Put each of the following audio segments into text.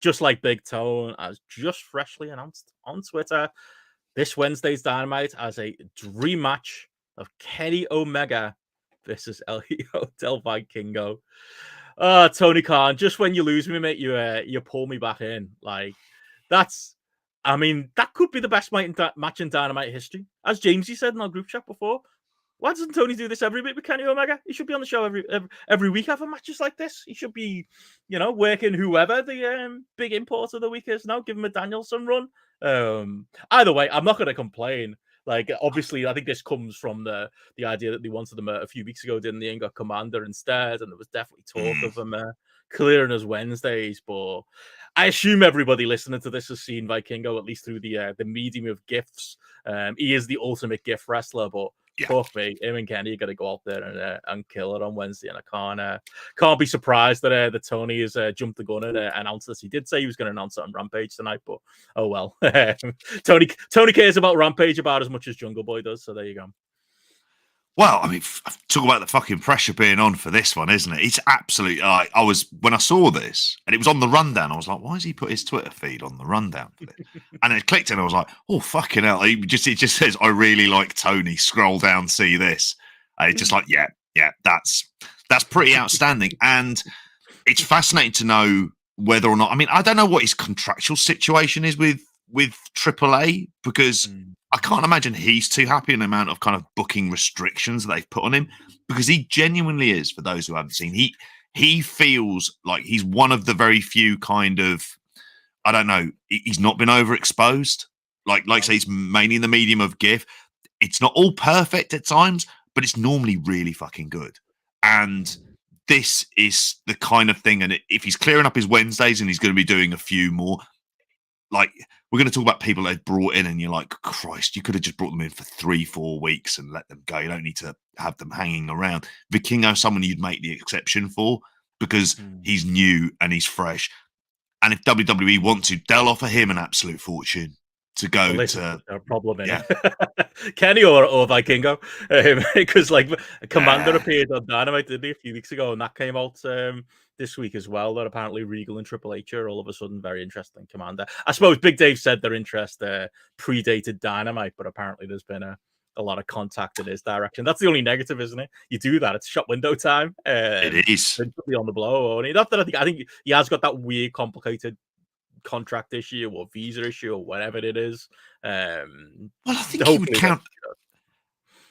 just like Big Tone, has just freshly announced on Twitter this Wednesday's Dynamite as a dream match of Kenny Omega versus El Hijo del Vikingo. Tony Khan, just when you lose me, mate, you pull me back in. Like, that could be the best match in Dynamite history. As Jamesy said in our group chat before, why doesn't Tony do this every week with Kenny Omega? He should be on the show every week having matches like this. He should be, working whoever the big import of the week is now. Give him a Danielson run. Either way, I'm not going to complain. Like, obviously, I think this comes from the idea that they wanted them a few weeks ago, didn't they, and got Commander instead, and there was definitely talk of them clearing as Wednesdays. But I assume everybody listening to this has seen Vikingo, at least through the medium of gifts. He is the ultimate gift wrestler, but fuck me, him and Kenny are going to go out there and kill it on Wednesday, and I can't be surprised that Tony has jumped the gun and announced this. He did say he was going to announce it on Rampage tonight, but oh well. Tony cares about Rampage about as much as Jungle Boy does, so there you go. Well, I mean, talk about the fucking pressure being on for this one, isn't it? It's absolutely. When I saw this and it was on the rundown, I was like, "Why has he put his Twitter feed on the rundown for this?" And it clicked, and I was like, "Oh fucking hell!" It just says, "I really like Tony." Scroll down, see this. And it's just like, yeah, that's pretty outstanding, and it's fascinating to know whether or not. I mean, I don't know what his contractual situation is with AAA because. I can't imagine he's too happy in the amount of kind of booking restrictions that they've put on him, because he genuinely is, for those who haven't seen, he feels like he's one of the very few kind of, I don't know, he's not been overexposed. Like say, he's mainly in the medium of GIF. It's not all perfect at times, but it's normally really fucking good. And this is the kind of thing, and if he's clearing up his Wednesdays and he's going to be doing a few more, like, we're going to talk about people they've brought in, and you're like, Christ, you could have just brought them in for 3-4 weeks and let them go. You don't need to have them hanging around. Vikingo, someone you'd make the exception for because he's new and he's fresh. And if WWE want to, they'll offer him an absolute fortune to go to. No problem in it. Kenny or Vikingo, because like Commander appeared on Dynamite, didn't he, a few weeks ago, and that came out this week as well. That apparently Regal and Triple H are all of a sudden very interested in Commander. I suppose Big Dave said their interest predated Dynamite, but apparently there's been a lot of contact in his direction. That's the only negative, isn't it? You do that, it's shop window time. It is. Be on the blow. Only not that I think he has got that weird, complicated contract issue or visa issue or whatever it is. Well, I think he would count.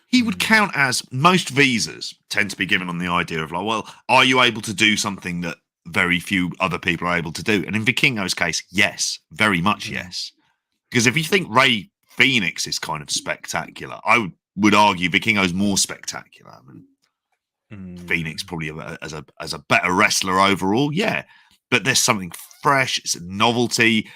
He would count as most visas tend to be given on the idea of like, well, are you able to do something that very few other people are able to do? And in Vikingo's case, yes, very much yes. Because if you think Ray Phoenix is kind of spectacular, I would argue Vikingo's more spectacular. I mean, Phoenix probably as a better wrestler overall, yeah. But there's something fresh, it's a novelty.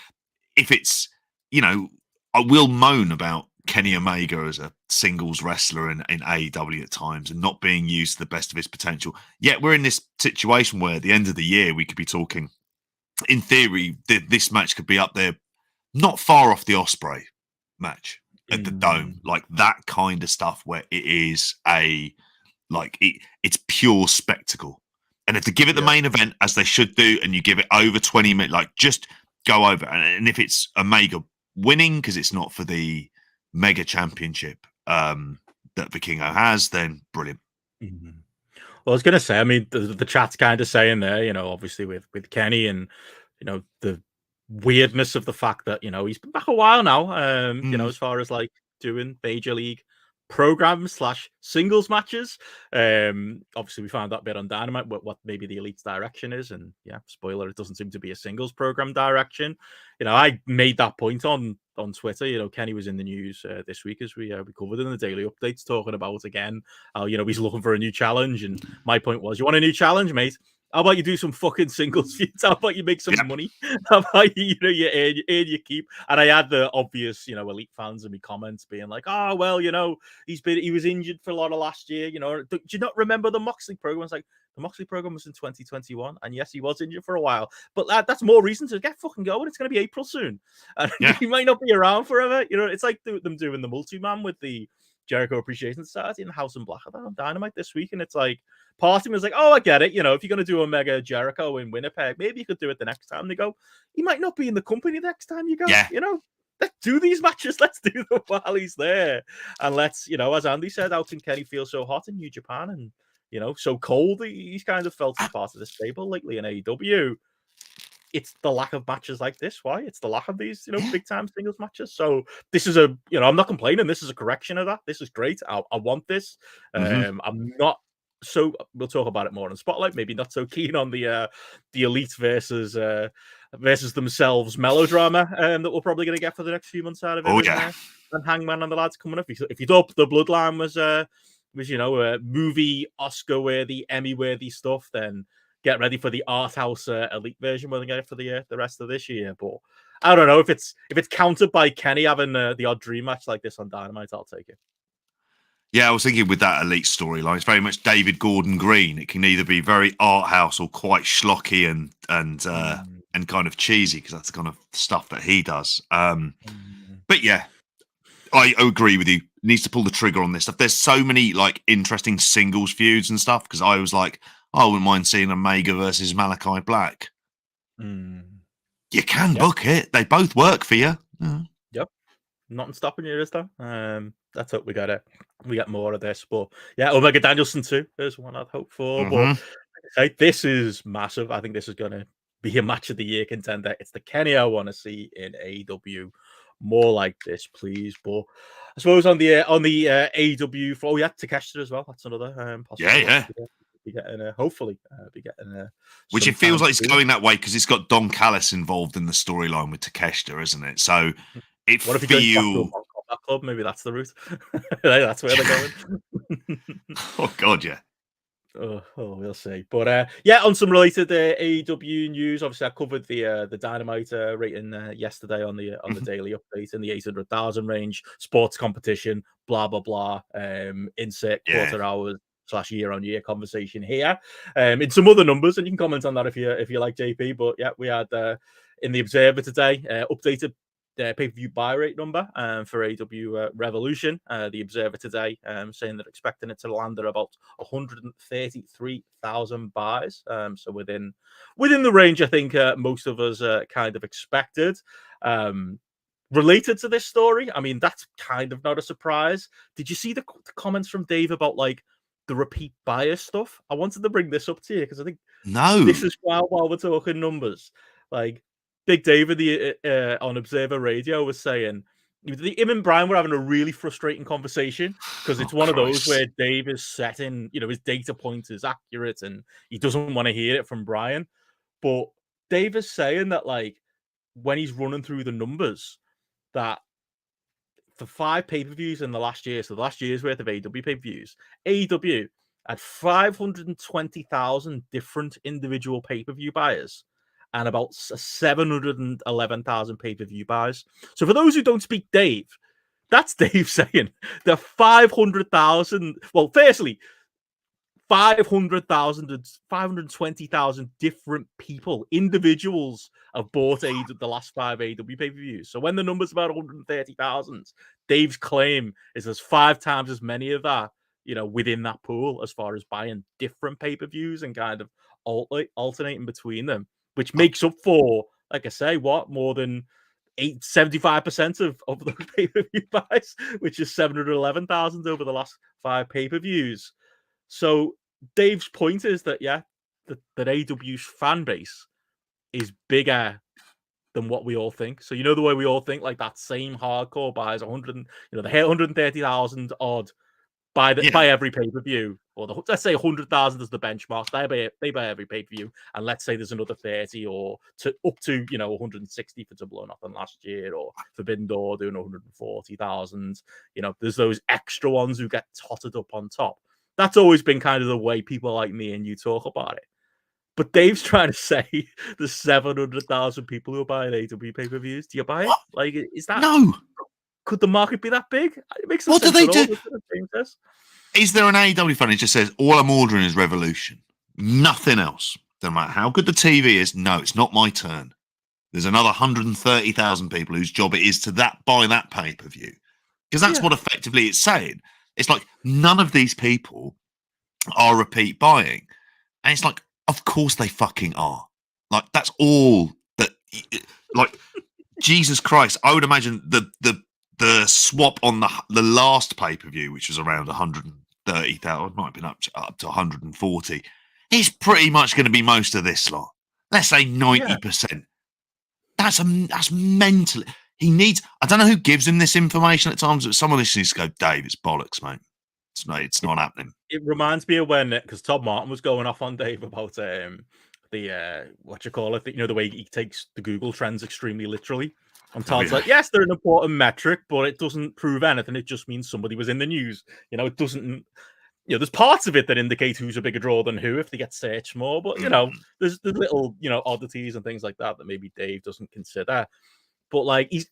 If it's, I will moan about Kenny Omega as a singles wrestler in AEW at times and not being used to the best of his potential. Yet we're in this situation where at the end of the year, we could be talking, in theory, this match could be up there, not far off the Ospreay match at the Dome. Like that kind of stuff where it is it's pure spectacle. And if they give it the main event, as they should do, and you give it over 20 minutes, like just go over. And if it's Omega winning, because it's not for the Mega Championship that Vikingo has, then brilliant. Well, I was going to say, I mean, the chat's kind of saying there, obviously with Kenny and, the weirdness of the fact that, he's been back a while now, as far as like doing Major League programs / singles matches. Obviously we found that bit on Dynamite what maybe the Elite's direction is, and spoiler, it doesn't seem to be a singles program direction. I made that point on Twitter. Kenny was in the news this week, as we covered in the daily updates, talking about again how he's looking for a new challenge, and my point was, you want a new challenge, mate? How about you do some fucking singles feuds? How about you make some money? How about you earn your keep? And I had the obvious, Elite fans in me comments being like, "Oh well, he was injured for a lot of last year. Do you not remember the Moxley program?" It's like, the Moxley program was in 2021, and yes, he was injured for a while, but that's more reason to get fucking going. It's going to be April soon, and he might not be around forever. It's like them doing the multi-man with the Jericho Appreciation Society and House and Black are on Dynamite this week, and it's like part of me was like, oh, I get it. You know, if you're gonna do a mega Jericho in Winnipeg, maybe you could do it the next time. They go, he might not be in the company next time you go. Yeah. You know, let's do these matches. Let's do them while he's there, and let's, you know, as Andy said, how can Kenny feel so hot in New Japan and, you know, so cold? He's kind of felt as part of the stable lately in AEW. It's the lack of matches like this. Why? It's the lack of these, you know, big time singles matches. So this is a, you know, I'm not complaining. This is a correction of that. This is great. I want this. I'm not so. We'll talk about it more in Spotlight. Maybe not so keen on the Elite versus themselves melodrama that we're probably going to get for the next few months out of it. And Hangman and the lads coming up. If you thought the Bloodline was you know, a movie Oscar worthy, Emmy worthy stuff, then get ready for the art house Elite version we're going to get for the rest of this year. But I don't know if it's countered by Kenny having the odd dream match like this on Dynamite. I'll take it. Yeah, I was thinking with that Elite storyline, it's very much David Gordon Green. It can either be very art house or quite schlocky and kind of cheesy, because that's the kind of stuff that he does. But yeah, I agree with you. Needs to pull the trigger on this stuff. There's so many like interesting singles feuds and stuff, because I was like, I wouldn't mind seeing Omega versus Malachi Black. You can book it. They both work for you. Yep. Nothing stopping you, is there? That's what we get more of this. But yeah, Omega Danielson too is one I'd hope for. But like, this is massive. I think this is going to be a match of the year contender. It's the Kenny I want to see in AEW. More like this, please. But I suppose on the AEW floor, Takeshita as well. That's another possible. Yeah. Be getting hopefully be getting which it feels like it's going that way because it's got Don Callis involved in the storyline with Takeshita, isn't it? So it what if he goes back to a club? Maybe that's the route. That's where they're going. Oh God, yeah. Oh, we'll see. But yeah, on some related AEW news, obviously I covered the Dynamite rating yesterday on the daily update in the 800,000 range, sports competition, blah blah blah. Insert quarter hours / year-on-year conversation here. In some other numbers, and you can comment on that if you like, JP. But yeah, we had in the Observer today updated pay-per-view buy rate number for AEW Revolution. The Observer today saying they're expecting it to land at about 133,000 buys. So within the range, I think most of us kind of expected. Related to this story, I mean, that's kind of not a surprise. Did you see the comments from Dave about like the repeat buyer stuff? I wanted to bring this up to you because I think this is while we're talking numbers. Like Big David on Observer Radio was saying him and Brian were having a really frustrating conversation because it's one of those where Dave is setting, you know, his data point is accurate and he doesn't want to hear it from Brian. But Dave is saying that like when he's running through the numbers, that for 5 pay-per-views in the last year, so the last year's worth of AEW pay-per-views, AEW had 520,000 different individual pay-per-view buyers and about 711,000 pay-per-view buys. So for those who don't speak Dave, that's Dave saying there are 500,000. Well, firstly, 520,000 different people, individuals, have bought the last 5 AEW pay-per-views. So when the number's about 130,000, Dave's claim is there's 5 times as many of that, you know, within that pool as far as buying different pay-per-views and kind of alternating between them, which makes up for, like I say, more than 75% of those pay-per-view buys, which is 711,000 over the last 5 pay-per-views. So Dave's point is that that AEW's fan base is bigger than what we all think. So you know the way we all think, like that same hardcore buys 100, you know, the 130,000 odd by every pay-per-view, or let's say 100,000 is the benchmark. They buy every pay-per-view, and let's say there's another 30 or up to 160 for Double or Nothing last year, or Forbidden Door doing 140,000. You know, there's those extra ones who get totted up on top. That's always been kind of the way people like me and you talk about it. But Dave's trying to say there's 700,000 people who are buying AEW pay-per-views. Do you buy it? Like, is that... No. Could the market be that big? It makes no what sense. Do they do? Is there an AEW fan who just says, all I'm ordering is Revolution? Nothing else. No matter how good the TV is, no, it's not my turn. There's another 130,000 people whose job it is to buy that pay-per-view. Because that's what effectively it's saying. It's like none of these people are repeat buying. And it's like, of course they fucking are. Like, that's all that, like, Jesus Christ. I would imagine the swap on the last pay-per-view, which was around 130,000, it might have been up to 140, is pretty much going to be most of this lot. Let's say 90%. That's mental. He needs, I don't know who gives him this information at times, but someone listening needs to go, Dave, it's bollocks, mate. It's not happening. It reminds me of when, because Todd Martin was going off on Dave about the what you call it, the way he takes the Google Trends extremely literally. And Todd's like, yes, they're an important metric, but it doesn't prove anything. It just means somebody was in the news. It doesn't. There's parts of it that indicate who's a bigger draw than who if they get searched more. But there's little oddities and things like that maybe Dave doesn't consider. But like he's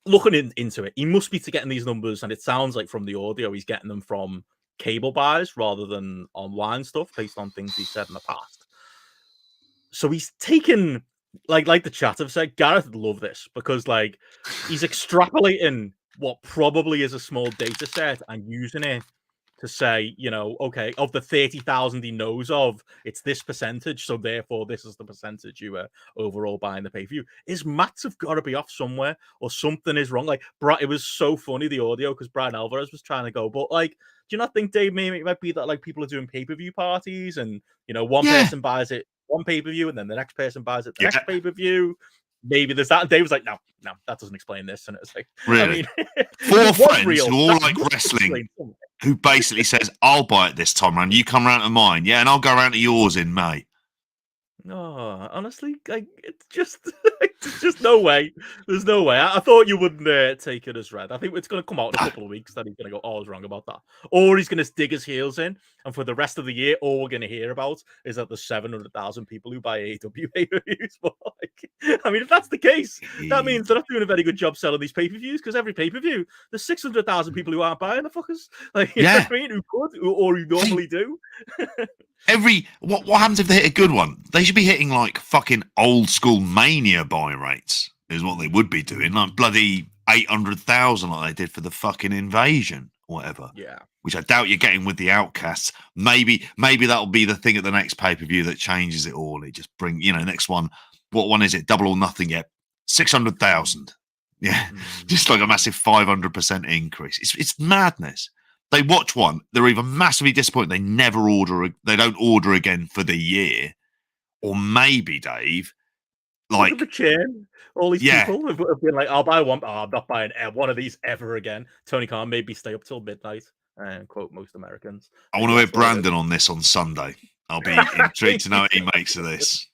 looking into it, he must be getting these numbers, and it sounds like from the audio he's getting them from cable buys rather than online stuff based on things he said in the past. So he's taken, like the chat have said, Gareth would love this because like he's extrapolating what probably is a small data set and using it to say, okay, of the 30,000 he knows of, it's this percentage, so therefore this is the percentage you were overall buying the pay-per-view. His maths have got to be off somewhere, or something is wrong. Like, it was so funny, the audio, because Brian Alvarez was trying to go, but like, do you not think, Dave, maybe it might be that like people are doing pay-per-view parties and, one person buys it one pay-per-view and then the next person buys it the next pay-per-view? Maybe there's that. And Dave was like, no, that doesn't explain this. And it's like, really? I mean, 4 friends who all like wrestling, who basically says, I'll buy it this time around. You come around to mine. Yeah, and I'll go around to yours in May. No, honestly, like, it's just no way. There's no way. I thought you wouldn't take it as read. I think it's going to come out in a couple of weeks that he's going to go, I was wrong about that. Or he's going to dig his heels in, and for the rest of the year, all we're going to hear about is that there's 700,000 people who buy AEW pay-per-views. But like, I mean, if that's the case, that means they're not doing a very good job selling these pay-per-views, because every pay-per-view, there's 600,000 people who aren't buying the fuckers. Like, you know what I mean? Who could, or who normally do. What happens if they hit a good one? They should be hitting like fucking old school Mania buy rates, is what they would be doing, like bloody 800,000 like they did for the fucking Invasion or whatever. Yeah, which I doubt you're getting with the Outcasts. Maybe that'll be the thing at the next pay-per-view that changes it all. It just bring next one. What one is it? Double or Nothing yet? 600,000. Yeah, just like a massive 500% increase. It's madness. They watch one, they're either massively disappointed they don't order again for the year, or maybe, Dave, like look at the chain. All these people have been like, I'll buy one, I'm not buying one of these ever again. Tony Khan maybe stay up till midnight, and quote most Americans. I want to hear Brandon on this on Sunday. I'll be intrigued to know what he makes of this.